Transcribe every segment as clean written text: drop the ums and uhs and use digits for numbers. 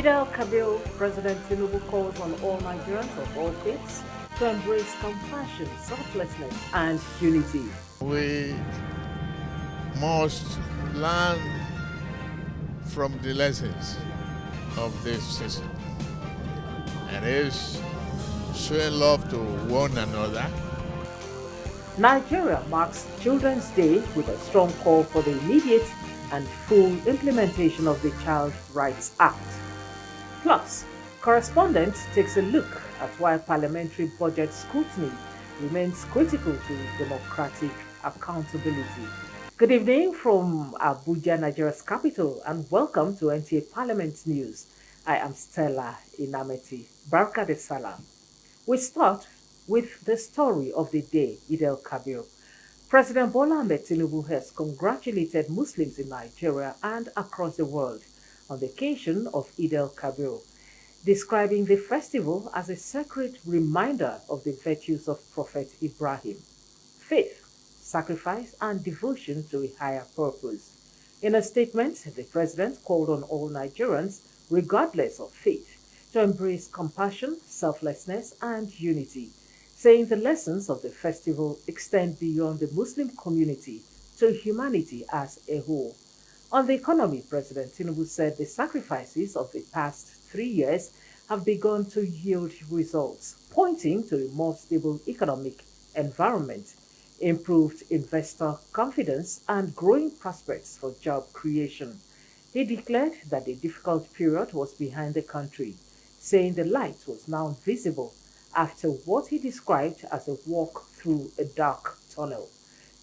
Kabir, President Tinubu calls on all Nigerians of all faiths to embrace compassion, selflessness, and unity. We must learn from the lessons of this season, and is showing love to one another. Nigeria marks Children's Day with a strong call for the immediate and full implementation of the Child Rights Act. Plus, correspondent takes a look at why parliamentary budget scrutiny remains critical to democratic accountability. Good evening from Abuja, Nigeria's capital, and welcome to NTA Parliament News. I am Stella Inameti. Barka de Salam. We start with the story of the day, Eid al-Kabir. President Bola Ahmed Tinubu has congratulated Muslims in Nigeria and across the world on the occasion of Eid al-Kabir, describing the festival as a sacred reminder of the virtues of Prophet Ibrahim, faith, sacrifice, and devotion to a higher purpose. In a statement, the president called on all Nigerians, regardless of faith, to embrace compassion, selflessness, and unity, saying the lessons of the festival extend beyond the Muslim community to humanity as a whole. On the economy, President Tinubu said the sacrifices of the past 3 years have begun to yield results, pointing to a more stable economic environment, improved investor confidence, and growing prospects for job creation. He declared that the difficult period was behind the country, saying the light was now visible after what he described as a walk through a dark tunnel.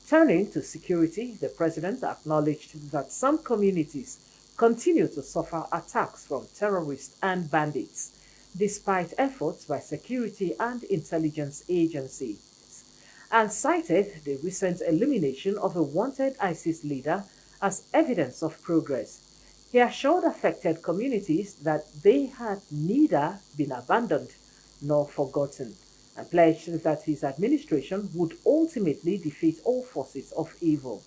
Turning to security, the president acknowledged that some communities continue to suffer attacks from terrorists and bandits, despite efforts by security and intelligence agencies, and cited the recent elimination of a wanted ISIS leader as evidence of progress. He assured affected communities that they had neither been abandoned nor forgotten, and pledged that his administration would ultimately defeat all forces of evil.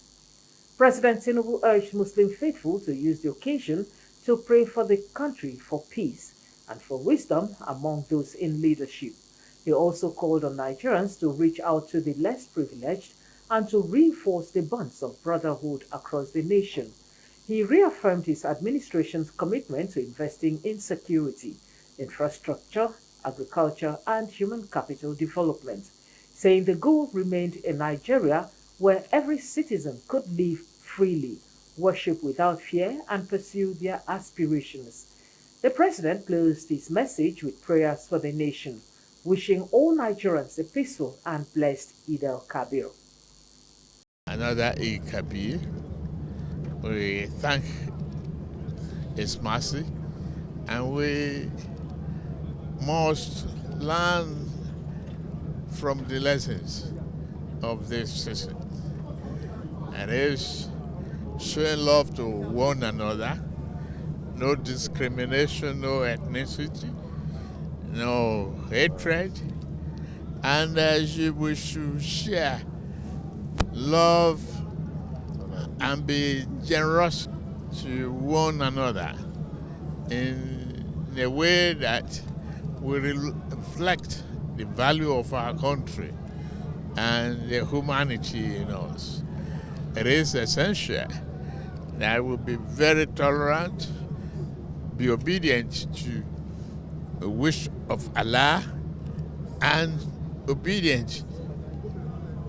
President Tinubu urged Muslim faithful to use the occasion to pray for the country for peace and for wisdom among those in leadership. He also called on Nigerians to reach out to the less privileged and to reinforce the bonds of brotherhood across the nation. He reaffirmed his administration's commitment to investing in security, infrastructure, agriculture, and human capital development, saying the goal remained a Nigeria where every citizen could live freely, worship without fear, and pursue their aspirations. The president closed his message with prayers for the nation, wishing all Nigerians a peaceful and blessed Eid al-Kabir. Another Eid Kabir. We thank His mercy, and we must learn from the lessons of this season, and is showing love to one another, no discrimination, no ethnicity, no hatred, and we should share love and be generous to one another in a way that will reflect the value of our country and the humanity in us. It is essential that we be very tolerant, be obedient to the wish of Allah, and obedient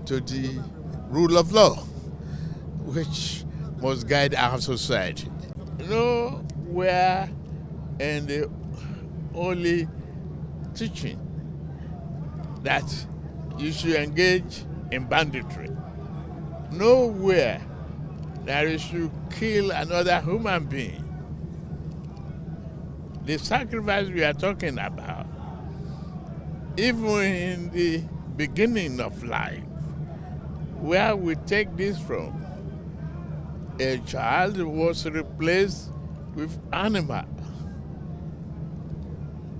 to the rule of law, which must guide our society. Nowhere in the holy teaching that you should engage in banditry. Nowhere that you should kill another human being. The sacrifice we are talking about, even in the beginning of life, where we take this from, a child was replaced with animal.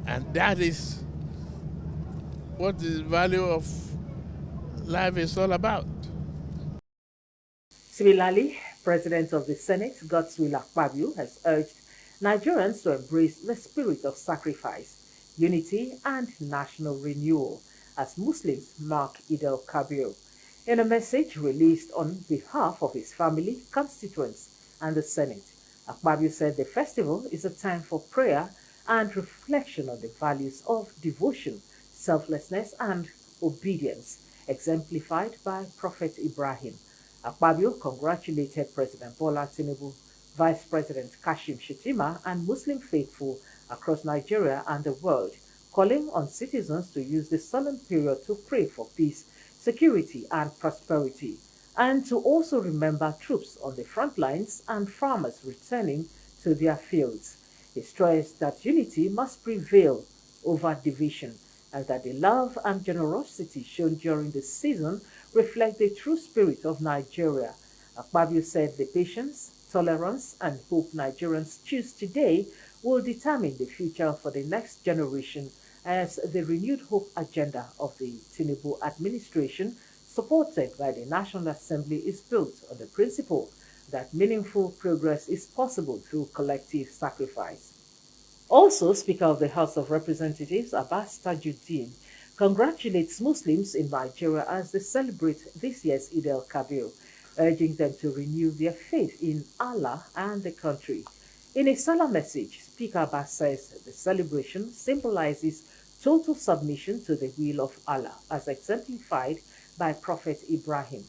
And that is what the value of life is all about. Similarly, President of the Senate, Godswill Akpabio, has urged Nigerians to embrace the spirit of sacrifice, unity, and national renewal as Muslims mark Eid al-Kabir. In a message released on behalf of his family, constituents, and the Senate, Akpabio said the festival is a time for prayer and reflection on the values of devotion, selflessness, and obedience, exemplified by Prophet Ibrahim. Akpabio congratulated President Bola Tinubu, Vice President Kashim Shettima, and Muslim faithful across Nigeria and the world, calling on citizens to use this solemn period to pray for peace, security, and prosperity, and to also remember troops on the front lines and farmers returning to their fields. He stressed that unity must prevail over division and that the love and generosity shown during the season reflect the true spirit of Nigeria. Akpabio said the patience, tolerance, and hope Nigerians choose today will determine the future for the next generation as the renewed hope agenda of the Tinubu administration, supported by the National Assembly, is built on the principle that meaningful progress is possible through collective sacrifice. Also, Speaker of the House of Representatives, Abbas Tajuddin, congratulates Muslims in Nigeria as they celebrate this year's Eid al-Kabir, urging them to renew their faith in Allah and the country. In a Salah message, Speaker Abbas says the celebration symbolizes total submission to the will of Allah, as exemplified by Prophet Ibrahim,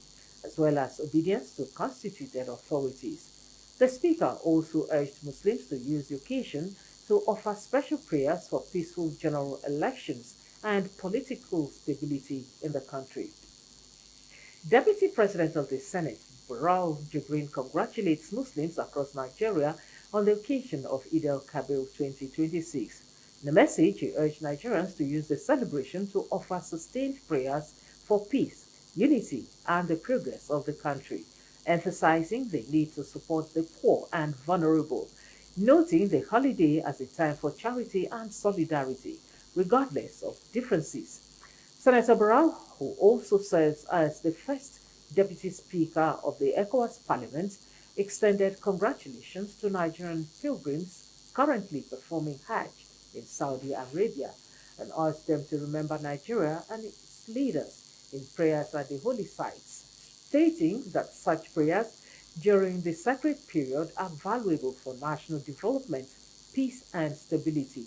as well as obedience to constituted authorities. The Speaker also urged Muslims to use the occasion to offer special prayers for peaceful general elections and political stability in the country. Deputy President of the Senate, Barau Jibrin, congratulates Muslims across Nigeria on the occasion of Eid al-Kabir 2026. In a message, he urged Nigerians to use the celebration to offer sustained prayers for peace, unity, and the progress of the country, emphasizing the need to support the poor and vulnerable, noting the holiday as a time for charity and solidarity, regardless of differences. Senator Barrow, who also serves as the first Deputy Speaker of the ECOWAS Parliament, extended congratulations to Nigerian pilgrims currently performing Hajj in Saudi Arabia and urged them to remember Nigeria and its leaders in prayers at the holy sites, stating that such prayers during the sacred period are valuable for national development, peace, and stability.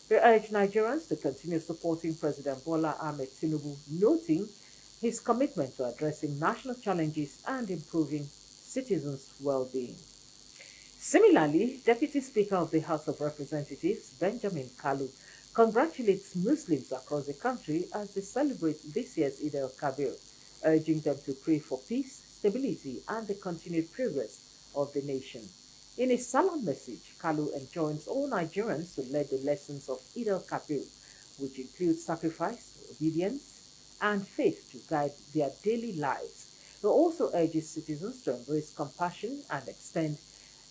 They urge Nigerians to continue supporting President Bola Ahmed Tinubu, noting his commitment to addressing national challenges and improving citizens' well-being. Similarly, Deputy Speaker of the House of Representatives, Benjamin Kalu, congratulates Muslims across the country as they celebrate this year's Eid al-Kabir, urging them to pray for peace, stability, and the continued progress of the nation. In a solemn message, Kalu enjoins all Nigerians to learn the lessons of Eid al-Kabir, which include sacrifice, obedience, and faith to guide their daily lives. He also urges citizens to embrace compassion and extend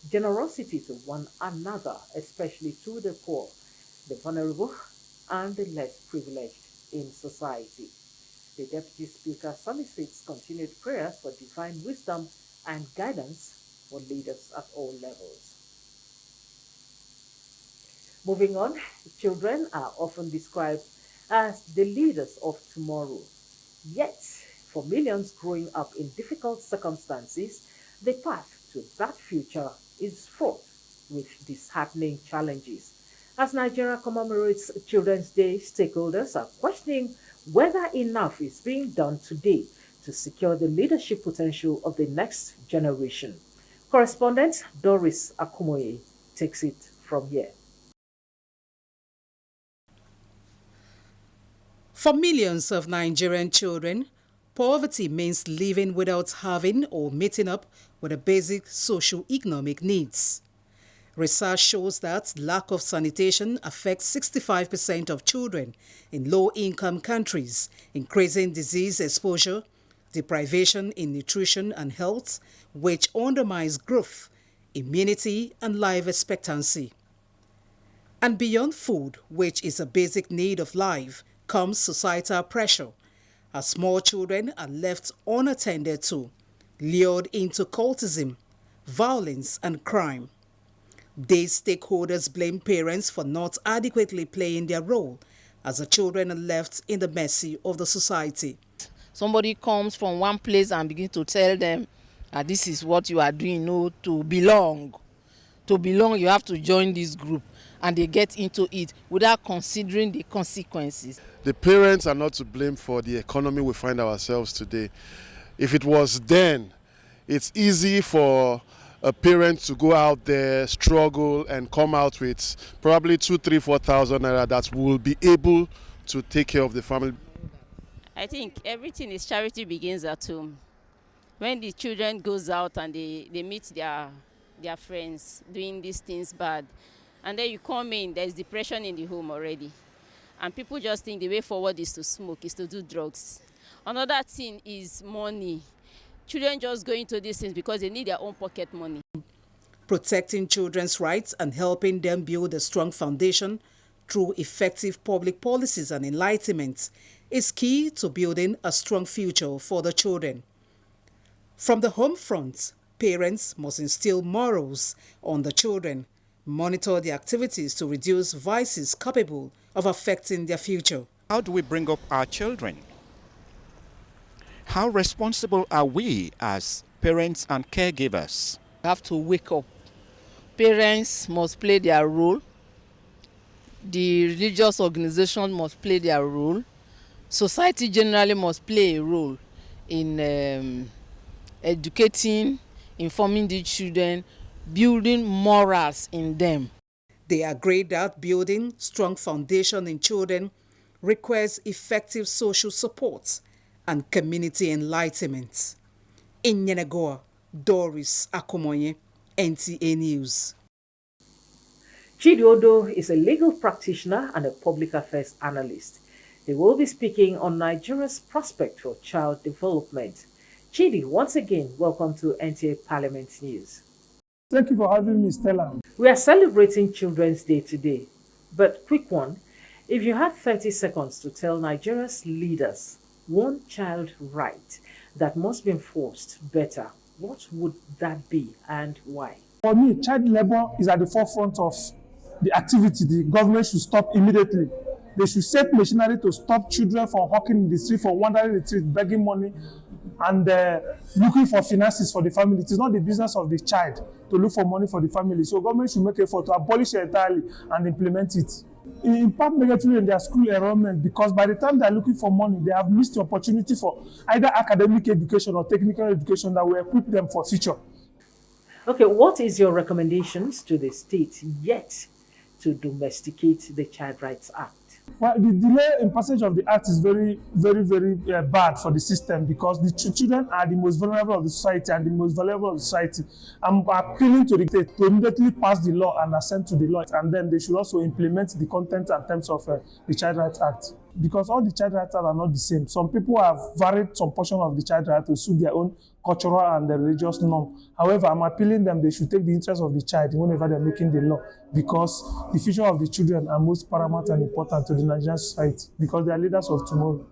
generosity to one another, especially to the poor, the vulnerable, and the less privileged in society. The Deputy Speaker solicits continued prayers for divine wisdom and guidance for leaders at all levels. Moving on, children are often described as the leaders of tomorrow. Yet, for millions growing up in difficult circumstances, the path to that future is fraught with disheartening challenges. As Nigeria commemorates Children's Day, stakeholders are questioning whether enough is being done today to secure the leadership potential of the next generation. Correspondent Doris Akumoye takes it from here. For millions of Nigerian children, poverty means living without having or meeting up with the basic socio-economic needs. Research shows that lack of sanitation affects 65% of children in low-income countries, increasing disease exposure, deprivation in nutrition and health, which undermines growth, immunity, and life expectancy. And beyond food, which is a basic need of life, comes societal pressure, as small children are left unattended to, lured into cultism, violence, and crime. These stakeholders blame parents for not adequately playing their role as the children are left in the mercy of the society. Somebody comes from one place and begins to tell them, this is what you are doing. No, to belong. To belong, you have to join this group. And they get into it without considering the consequences. The parents are not to blame for the economy we find ourselves today. If it was then, it's easy for a parent to go out there, struggle, and come out with probably 2,000, 3,000, 4,000 naira that will be able to take care of the family. I think everything is charity begins at home. When the children goes out and they meet their friends doing these things bad, and then you come in, there's depression in the home already. And people just think the way forward is to smoke, is to do drugs. Another thing is money. Children just go into these things because they need their own pocket money. Protecting children's rights and helping them build a strong foundation through effective public policies and enlightenment is key to building a strong future for the children. From the home front, parents must instill morals on the children, monitor their activities to reduce vices capable of affecting their future. How do we bring up our children? How responsible are we as parents and caregivers? You have to wake up. Parents must play their role. The religious organization must play their role. Society generally must play a role in educating, informing the children, building morals in them. They agree that building strong foundation in children requires effective social support and community enlightenment. In Yenagoa, Doris Akomonye, NTA News. Chidi Odo is a legal practitioner and a public affairs analyst. He will be speaking on Nigeria's prospect for child development. Chidi, once again, welcome to NTA Parliament News. Thank you for having me, Stella. We are celebrating Children's Day today, but quick one, if you had 30 seconds to tell Nigeria's leaders one child right that must be enforced better, what would that be and why? For me, child labor is at the forefront of the activity. The government should stop immediately. They should set machinery to stop children from hawking in the street, from wandering in the street, begging money, and looking for finances for the family. It is not the business of the child to look for money for the family. So government should make effort to abolish it entirely and implement it. It impacts negatively in their school enrollment because by the time they are looking for money, they have missed the opportunity for either academic education or technical education that will equip them for future. Okay, what is your recommendations to the state yet to domesticate the Child Rights Act? Well, the delay in passage of the act is very bad for the system because the children are the most vulnerable of the society and the most valuable of the society. I'm appealing to the state to immediately pass the law and assent to the law, and then they should also implement the content and terms of the Child Rights Act. Because all the Child Rights Acts are not the same. Some people have varied some portion of the Child Rights to suit their own cultural and religious norm. However, I'm appealing them they should take the interest of the child whenever they're making the law, because the future of the children are most paramount and important to the Nigerian society because they are leaders of tomorrow.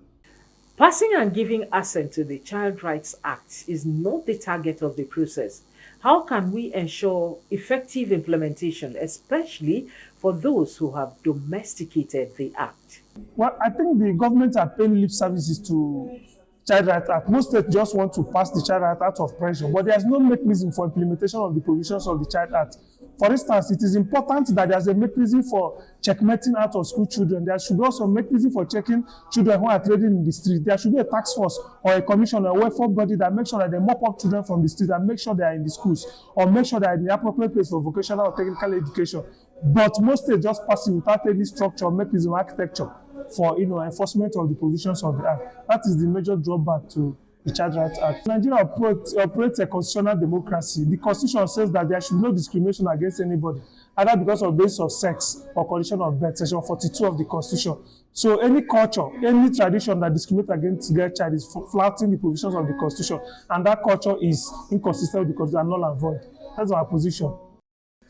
Passing and giving assent to the Child Rights Act is not the target of the process. How can we ensure effective implementation, especially for those who have domesticated the act? Well, I think the government are paying lip services to Child Rights Act. Most states just want to pass the Child Rights Act of pressure, but there's no mechanism for implementation of the provisions of the Child Act. For instance, it is important that there's a mechanism for checkmating out of school children. There should also be a mechanism for checking children who are trading in the street. There should be a task force or a commission or a welfare body that makes sure that they mop up children from the street and make sure they are in the schools or make sure they are in the appropriate place for vocational or technical education. But most states just pass it without any structure, mechanism, architecture for enforcement of the provisions of the Act. That is the major drawback to the Child Rights Act. Nigeria operates a constitutional democracy. The Constitution says that there should be no discrimination against anybody, either because of basis of sex or condition of birth, Section 42 of the Constitution. So any culture, any tradition that discriminates against their child is flouting the provisions of the Constitution, and that culture is inconsistent with the Constitution, null and void. That's our position.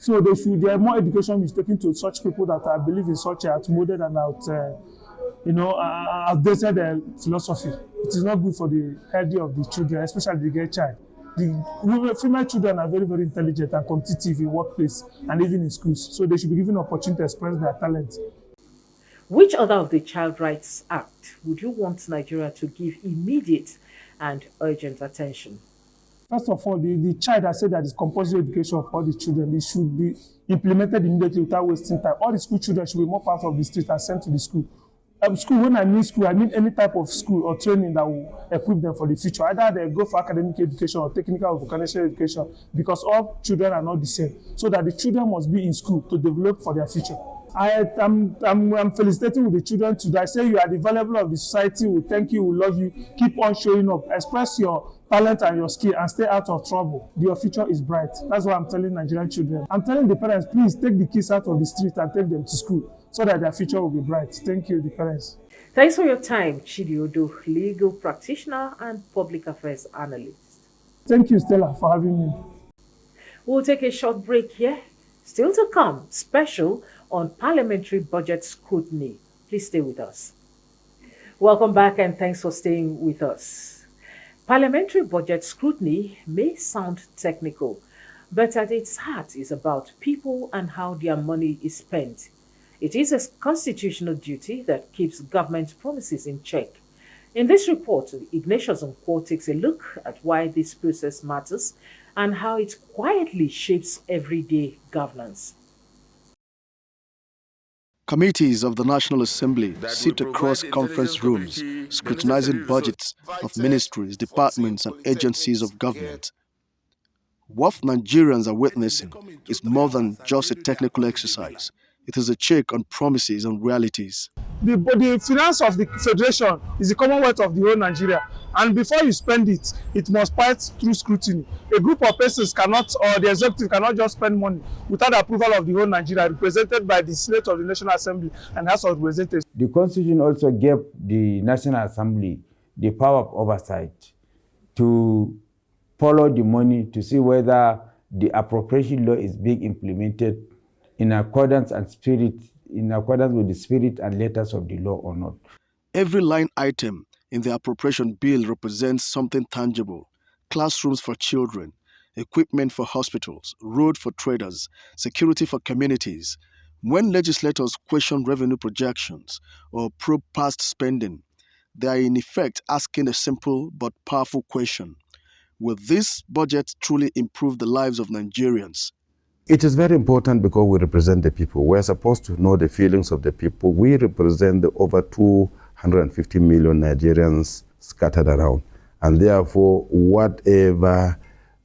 So there more education is taken to such people that I believe in such outmoded and outdated philosophy. It is not good for the health of the children, especially the girl child. The female children are very, very intelligent and competitive in workplace and even in schools. So they should be given opportunity to express their talent. Which other of the Child Rights Act would you want Nigeria to give immediate and urgent attention? First of all, the child has said that it's compulsory education for all the children. It should be implemented immediately without wasting time. All the school children should be more part of the street and sent to the school. School, when I mean school, I mean any type of school or training that will equip them for the future. Either they go for academic education or technical or vocational education, because all children are not the same. So that the children must be in school to develop for their future. I'm felicitating with the children today. I say you are the valuable of the society. We thank you, we love you. Keep on showing up. Express your talent and your skill and stay out of trouble. Your future is bright. That's what I'm telling Nigerian children. I'm telling the parents, please take the kids out of the street and take them to school so that their future will be bright. Thank you, the parents. Thanks for your time, Chidiodo, legal practitioner and public affairs analyst. Thank you, Stella, for having me. We'll take a short break here. Still to come, special on parliamentary budget scrutiny. Please stay with us. Welcome back and thanks for staying with us. Parliamentary budget scrutiny may sound technical, but at its heart is about people and how their money is spent. It is a constitutional duty that keeps government promises in check. In this report, Ignatius Nkwo takes a look at why this process matters and how it quietly shapes everyday governance. Committees of the National Assembly sit across conference rooms, scrutinizing budgets of ministries, departments, and agencies of government. What Nigerians are witnessing is more than just a technical exercise. It is a check on promises and realities. The finance of the federation is the commonwealth of the whole Nigeria, and before you spend it, it must pass through scrutiny. A group of persons cannot, or the executive cannot just spend money without the approval of the whole Nigeria, represented by the Senate of the National Assembly and House of Representatives. The Constitution also gave the National Assembly the power of oversight to follow the money to see whether the appropriation law is being implemented in accordance with the spirit and letters of the law or not. Every line item in the appropriation bill represents something tangible: classrooms for children, equipment for hospitals, road for traders, security for communities. When legislators question revenue projections or probe past spending, they are in effect asking a simple but powerful question: will this budget truly improve the lives of Nigerians? It is very important because we represent the people. We're supposed to know the feelings of the people. We represent the over 250 million Nigerians scattered around. And therefore, whatever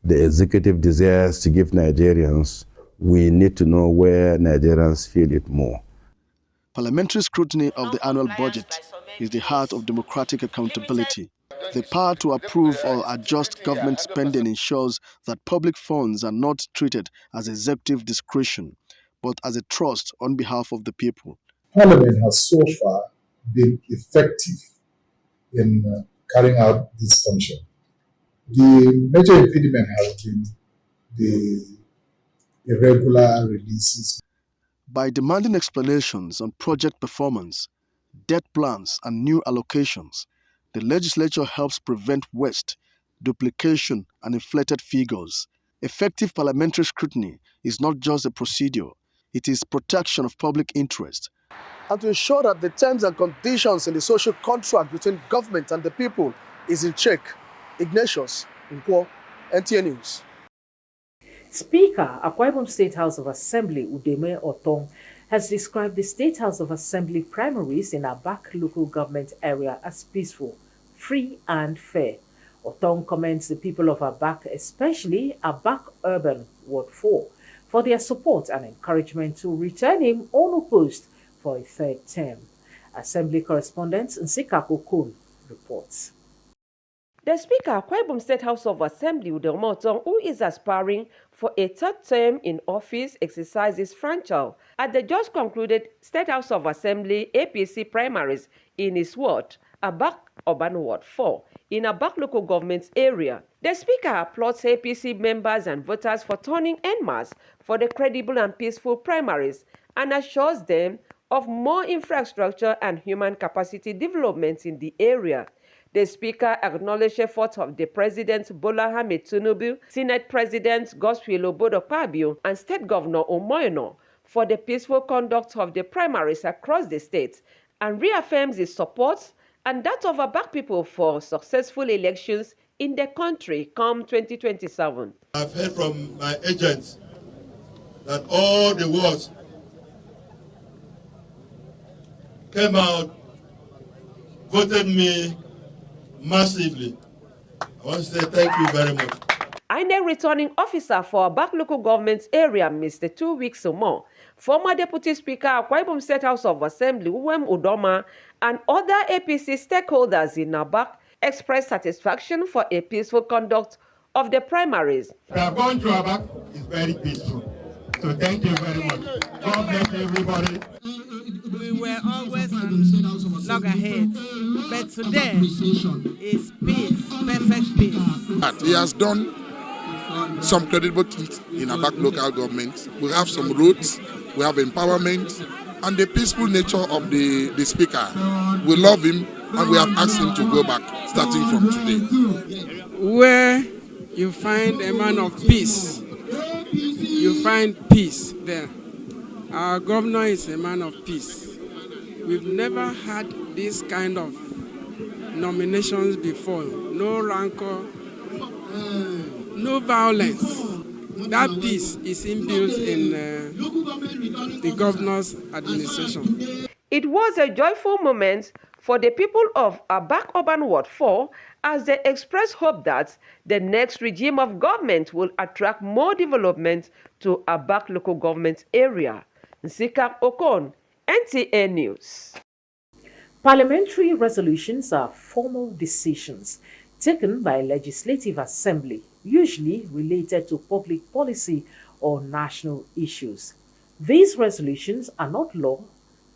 the executive desires to give Nigerians, we need to know where Nigerians feel it more. Parliamentary scrutiny of the annual budget is the heart of democratic accountability. The power to approve or adjust government spending ensures that public funds are not treated as executive discretion, but as a trust on behalf of the people. Parliament has so far been effective in carrying out this function. The major impediment has been the irregular releases. By demanding explanations on project performance, debt plans, and new allocations, the legislature helps prevent waste, duplication, and inflated figures. Effective parliamentary scrutiny is not just a procedure, it is protection of public interest. And to ensure that the terms and conditions in the social contract between government and the people is in check. Ignatius Nkwo, NTA News. Speaker, Akwa Ibom State House of Assembly Udeme Otong has described the State House of Assembly primaries in Abak local government area as peaceful, free and fair. Otong commends the people of Abak, especially Abak Urban Ward 4, for their support and encouragement to return him unopposed for a third term. Assembly correspondent Nsika Kokun reports. The Speaker, Akwa Ibom State House of Assembly, Udeme Otong, who is aspiring for a third term in office, exercises franchise at the just concluded State House of Assembly APC primaries in his ward, Abak Urban Ward 4, in Abak local government area. The Speaker applauds APC members and voters for turning en masse for the credible and peaceful primaries and assures them of more infrastructure and human capacity development in the area. The Speaker acknowledged efforts of the President Bola Ahmed Tinubu, Senate President Godswill Obodokpabio, and State Governor Omoyeno for the peaceful conduct of the primaries across the state, and reaffirms his support and that of Abak people for successful elections in the country come 2027. I've heard from my agents that all the wards came out, voted me massively. I want to say thank you very much. INEC returning officer for Abak local government area, Mr. 2 weeks or more, former Deputy Speaker Akwa Ibom State House of Assembly, Uwem Udoma, and other APC stakeholders in Abak expressed satisfaction for a peaceful conduct of the primaries. We are going to Abak. It's very peaceful. So thank you very much. God bless everybody. We were always loggerheads, but today is peace, perfect peace. He has done some credible things in Abak local government. We have some roads, we have empowerment, and the peaceful nature of the speaker. We love him, and we have asked him to go back, starting from today. Where you find a man of peace, you find peace there. Our governor is a man of peace. We've never had this kind of nominations before. No rancor, no violence. That peace is inbuilt in the governor's administration. It was a joyful moment for the people of Abak Urban Ward 4 as they expressed hope that the next regime of government will attract more development to Abak local government area. Nsikak Okon, NTA News. Parliamentary resolutions are formal decisions taken by a legislative assembly, usually related to public policy or national issues. These resolutions are not law,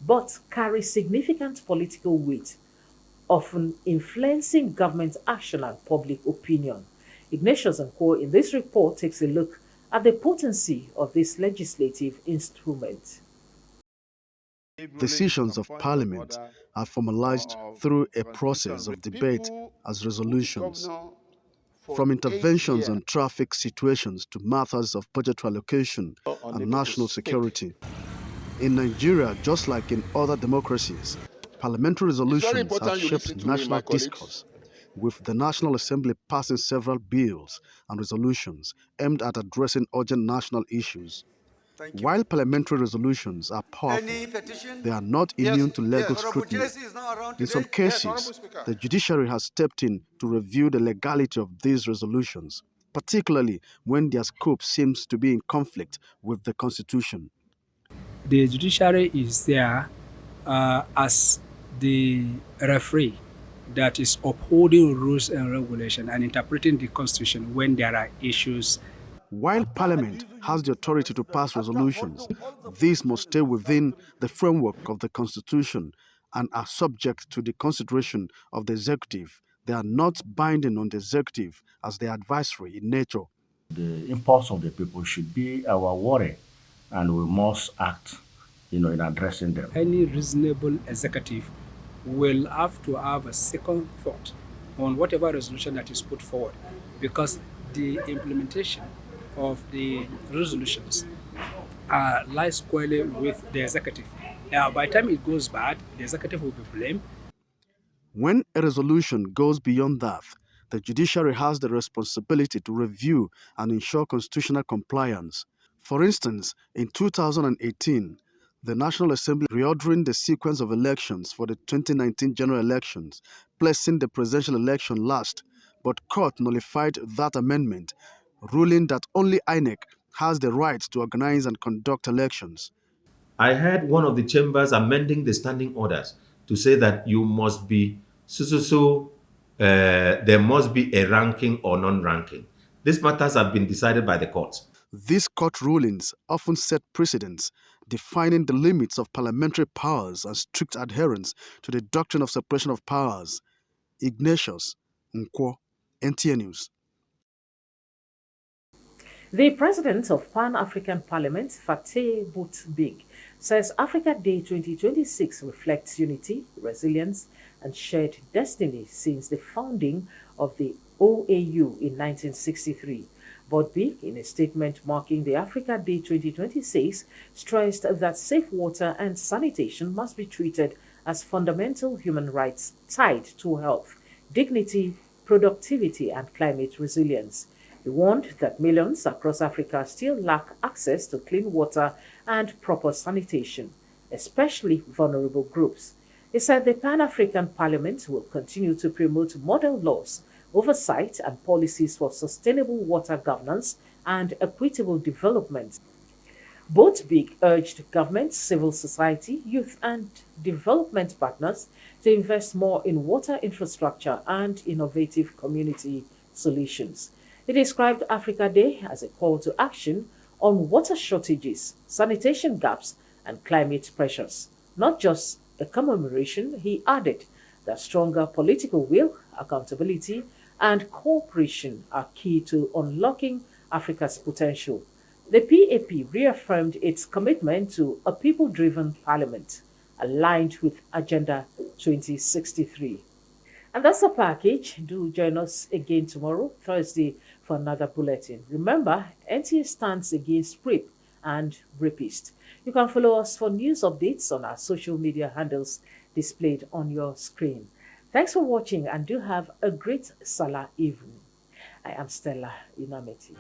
but carry significant political weight, often influencing government action and public opinion. Ignatius Nko in this report takes a look at the potency of this legislative instrument. Decisions of Parliament are formalized through a process of debate as resolutions. From interventions on traffic situations to matters of budget allocation and national security. In Nigeria, just like in other democracies, parliamentary resolutions have shaped national discourse, with the National Assembly passing several bills and resolutions aimed at addressing urgent national issues. While parliamentary resolutions are powerful, they are not immune to legal scrutiny. In some cases, the judiciary has stepped in to review the legality of these resolutions, particularly when their scope seems to be in conflict with the Constitution. The judiciary is there as the referee that is upholding rules and regulations and interpreting the Constitution when there are issues. While Parliament has the authority to pass resolutions, these must stay within the framework of the Constitution and are subject to the consideration of the Executive. They are not binding on the Executive as they are advisory in nature. The impulse of the people should be our worry, and we must act, in addressing them. Any reasonable executive will have to have a second thought on whatever resolution that is put forward, because the implementation of the resolutions lies squarely with the executive. By the time it goes bad, the executive will be blamed. When a resolution goes beyond that, the judiciary has the responsibility to review and ensure constitutional compliance. For instance, in 2018, the National Assembly reordering the sequence of elections for the 2019 general elections, placing the presidential election last, but court nullified that amendment, ruling that only INEC has the right to organize and conduct elections. I heard one of the chambers amending the standing orders to say that you must be there must be a ranking or non-ranking. These matters have been decided by the courts. These court rulings often set precedents, defining the limits of parliamentary powers and strict adherence to the doctrine of separation of powers. Ignatius Nko, NTA News. The president of Pan-African Parliament, Fateh Boutbig, says Africa Day 2026 reflects unity, resilience, and shared destiny since the founding of the OAU in 1963. Bodby, in a statement marking the Africa Day 2026, stressed that safe water and sanitation must be treated as fundamental human rights tied to health, dignity, productivity, and climate resilience. He warned that millions across Africa still lack access to clean water and proper sanitation, especially vulnerable groups. He said the Pan African Parliament will continue to promote model laws, oversight, and policies for sustainable water governance and equitable development. Both big urged government, civil society, youth, and development partners to invest more in water infrastructure and innovative community solutions. He described Africa Day as a call to action on water shortages, sanitation gaps, and climate pressures. Not just a commemoration, he added that stronger political will, accountability, and cooperation are key to unlocking Africa's potential. The PAP reaffirmed its commitment to a people-driven parliament aligned with Agenda 2063. And that's the package. Do join us again tomorrow, Thursday, for another bulletin. Remember, NTA stands against rape and rapists. You can follow us for news updates on our social media handles displayed on your screen. Thanks for watching and do have a great Salah evening. I am Stella Inameti.